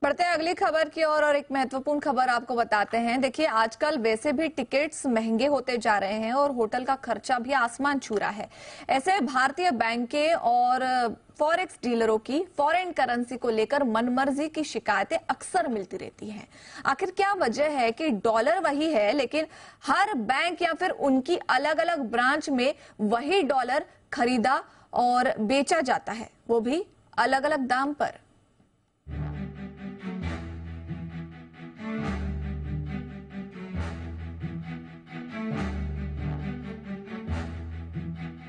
बढ़ते हैं अगली खबर की ओर और एक महत्वपूर्ण खबर आपको बताते हैं। देखिए, आजकल वैसे भी टिकट्स महंगे होते जा रहे हैं और होटल का खर्चा भी आसमान छू रहा है। ऐसे भारतीय बैंकें और फॉरेक्स डीलरों की फॉरेन करेंसी को लेकर मनमर्जी की शिकायतें अक्सर मिलती रहती हैं। आखिर क्या वजह है कि डॉलर वही है लेकिन हर बैंक या फिर उनकी अलग अलग ब्रांच में वही डॉलर खरीदा और बेचा जाता है, वो भी अलग अलग दाम पर।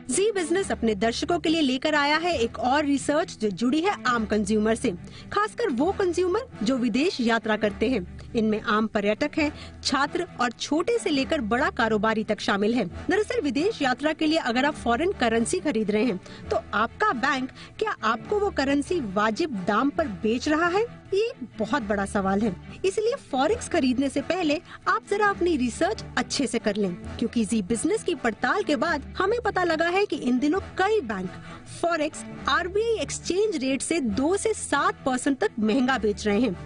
जी बिजनेस अपने दर्शकों के लिए लेकर आया है एक और रिसर्च जो जुड़ी है आम कंज्यूमर से, खासकर वो कंज्यूमर जो विदेश यात्रा करते हैं। इनमें आम पर्यटक हैं, छात्र और छोटे से लेकर बड़ा कारोबारी तक शामिल हैं। दरअसल विदेश यात्रा के लिए अगर आप फॉरेन करेंसी खरीद रहे हैं तो आपका बैंक क्या आपको वो करेंसी वाजिब दाम पर बेच रहा है? ये एक बहुत बड़ा सवाल है। इसलिए फॉरेक्स खरीदने से पहले आप जरा अपनी रिसर्च अच्छे से कर लें, क्योंकि जी बिजनेस की पड़ताल के बाद हमें पता लगा है कि इन दिनों कई bank forex RBI exchange rate से 2 से 7% तक महंगा बेच रहे हैं।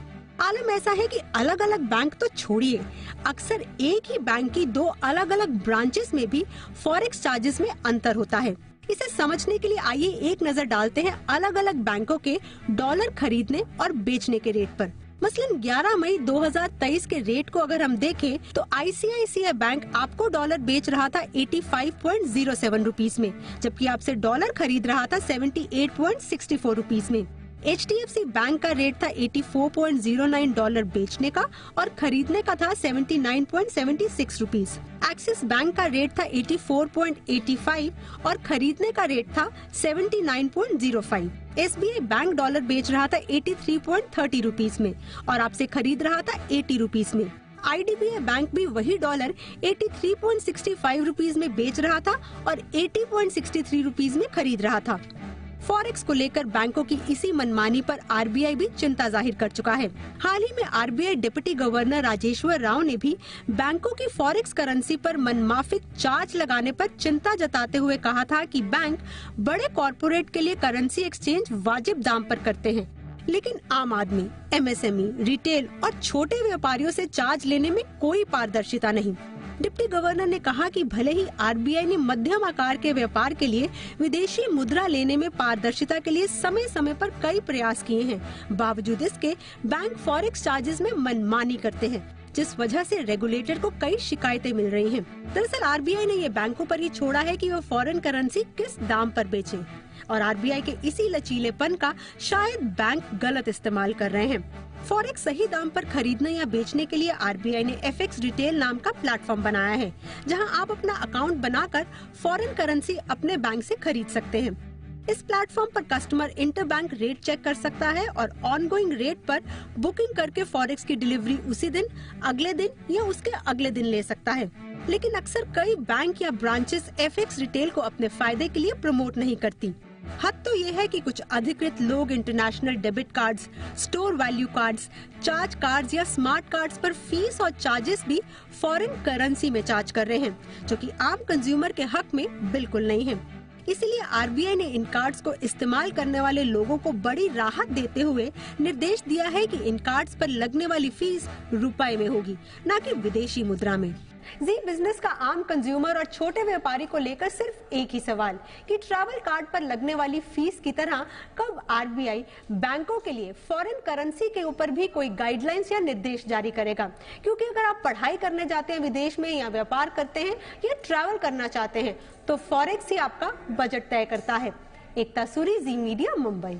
आलम ऐसा है कि अलग अलग बैंक तो छोड़िए, अक्सर एक ही बैंक की 2 अलग अलग ब्रांचेस में भी फॉरेक्स चार्जेस में अंतर होता है। इसे समझने के लिए आइए एक नजर डालते हैं अलग अलग बैंकों के डॉलर खरीदने और बेचने के रेट पर। मसलन 11 मई 2023 के रेट को अगर हम देखें तो आईसीआईसीआई बैंक आपको डॉलर बेच रहा था 85.07 रुपीस में, जबकि आपसे डॉलर खरीद रहा था 78.64 रुपीस में। HDFC बैंक का रेट था 84.09 डॉलर बेचने का और खरीदने का था 79.76 रुपीस। एक्सिस बैंक का रेट था 84.85 और खरीदने का रेट था 79.05। SBI बैंक डॉलर बेच रहा था 83.30 रुपीस में और आपसे खरीद रहा था 80 रुपीस में। IDBI बैंक भी वही डॉलर 83.65 रुपीस में बेच रहा था और 80.63 रुपीस में खरीद रहा था। फॉरेक्स को लेकर बैंकों की इसी मनमानी पर आरबीआई भी चिंता जाहिर कर चुका है। हाल ही में RBI deputy governor Rajeshwar Rao ने भी बैंकों की फॉरेक्स करेंसी पर मनमाफिक चार्ज लगाने पर चिंता जताते हुए कहा था कि बैंक बड़े कॉरपोरेट के लिए करेंसी एक्सचेंज वाजिब दाम पर करते हैं, लेकिन आम आदमी, MSME, रिटेल और छोटे व्यापारियों से चार्ज लेने में कोई पारदर्शिता नहीं। डिप्टी गवर्नर ने कहा कि भले ही आरबीआई ने मध्यम आकार के व्यापार के लिए विदेशी मुद्रा लेने में पारदर्शिता के लिए समय समय पर कई प्रयास किए हैं, बावजूद इसके बैंक फॉरेक्स चार्जेस में मनमानी करते हैं, जिस वजह से रेगुलेटर को कई शिकायतें मिल रही हैं। दरअसल आरबीआई ने ये बैंकों पर ही छोड़ा है कि वो फॉरेन करेंसी किस दाम पर बेचें और आरबीआई के इसी लचीलेपन का शायद बैंक गलत इस्तेमाल कर रहे हैं। फॉरेक्स सही दाम पर खरीदने या बेचने के लिए आरबीआई ने FX रिटेल नाम का प्लेटफॉर्म बनाया है, जहां आप अपना अकाउंट बनाकर फॉरेन करेंसी अपने बैंक से खरीद सकते हैं। इस प्लेटफॉर्म पर कस्टमर इंटरबैंक रेट चेक कर सकता है और ऑनगोइंग रेट पर बुकिंग करके फॉरेक्स की डिलीवरी उसी दिन, अगले दिन या उसके अगले दिन ले सकता है। लेकिन अक्सर कई बैंक या ब्रांचेस FX रिटेल को अपने फायदे के लिए प्रमोट नहीं करती। हद तो ये है कि कुछ अधिकृत लोग international debit cards, store value cards, charge cards या स्मार्ट कार्ड्स पर फीस और चार्जेस भी फॉरेन करेंसी में चार्ज कर रहे हैं, जो कि आम कंज्यूमर के हक में बिल्कुल नहीं है। इसलिए आरबीआई ने इन कार्ड्स को इस्तेमाल करने वाले लोगों को बड़ी राहत देते हुए निर्देश दिया है कि इन कार्ड्स पर लगने वाली फीस रुपए में होगी, न कि विदेशी मुद्रा में। जी बिजनेस का आम कंज्यूमर और छोटे व्यापारी को लेकर सिर्फ एक ही सवाल कि ट्रैवल कार्ड पर लगने वाली फीस की तरह कब आरबीआई बैंकों के लिए फॉरेन करेंसी के ऊपर भी कोई गाइडलाइंस या निर्देश जारी करेगा। क्योंकि अगर आप पढ़ाई करने जाते हैं विदेश में या व्यापार करते हैं या ट्रैवल करना चाहते हैं तो फॉरेक्स ही आपका बजट तय करता है। एकता सूरी, जी मीडिया, मुंबई।